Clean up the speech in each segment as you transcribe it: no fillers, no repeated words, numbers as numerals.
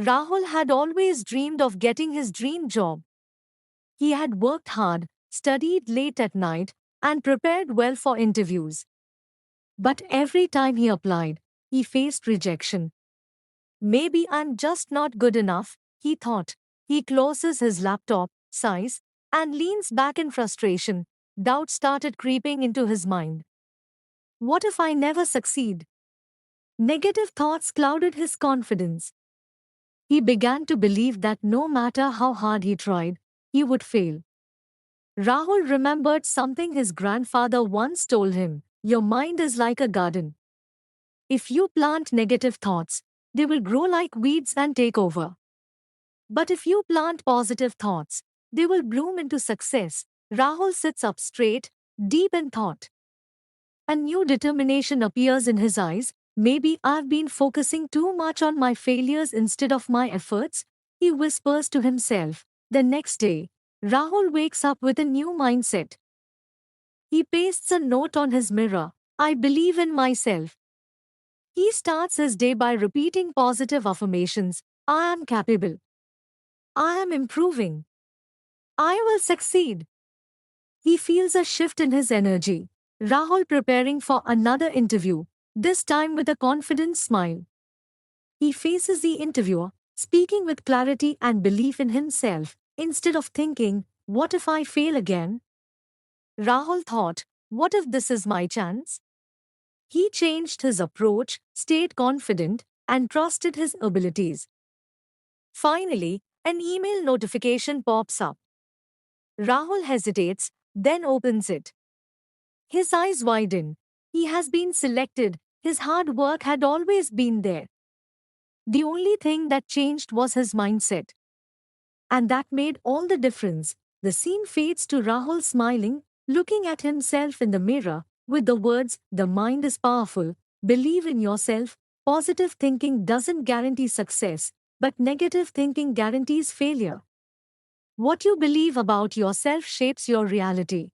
Rahul had always dreamed of getting his dream job. He had worked hard, studied late at night, and prepared well for interviews. But every time he applied, he faced rejection. Maybe I'm just not good enough, he thought. He closes his laptop, sighs, and leans back in frustration. Doubt started creeping into his mind. What if I never succeed? Negative thoughts clouded his confidence. He began to believe that no matter how hard he tried, he would fail. Rahul remembered something his grandfather once told him: your mind is like a garden. If you plant negative thoughts, they will grow like weeds and take over. But if you plant positive thoughts, they will bloom into success. Rahul sits up straight, deep in thought. A new determination appears in his eyes. Maybe I've been focusing too much on my failures instead of my efforts, he whispers to himself. The next day, Rahul wakes up with a new mindset. He pastes a note on his mirror: I believe in myself. He starts his day by repeating positive affirmations: I am capable. I am improving. I will succeed. He feels a shift in his energy. Rahul preparing for another interview, this time with a confident smile. He faces the interviewer, speaking with clarity and belief in himself. Instead of thinking, what if I fail again? Rahul thought, what if this is my chance? He changed his approach, stayed confident, and trusted his abilities. Finally, an email notification pops up. Rahul hesitates, then opens it. His eyes widen. He has been selected. His hard work had always been there. The only thing that changed was his mindset. And that made all the difference. The scene fades to Rahul smiling, looking at himself in the mirror, with the words, the mind is powerful, believe in yourself. Positive thinking doesn't guarantee success, but negative thinking guarantees failure. What you believe about yourself shapes your reality.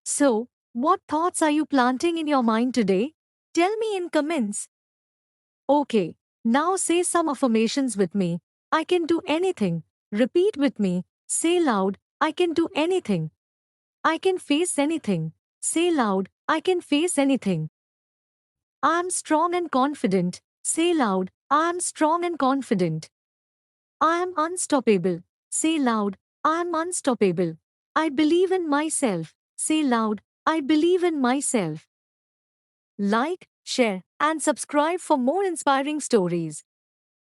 So, what thoughts are you planting in your mind today? Tell me in comments. Okay, now say some affirmations with me. I can do anything. Repeat with me. Say loud, I can do anything. I can face anything. Say loud, I can face anything. I am strong and confident. Say loud, I am strong and confident. I am unstoppable. Say loud, I am unstoppable. I believe in myself. Say loud, I believe in myself. Like, share, and subscribe for more inspiring stories.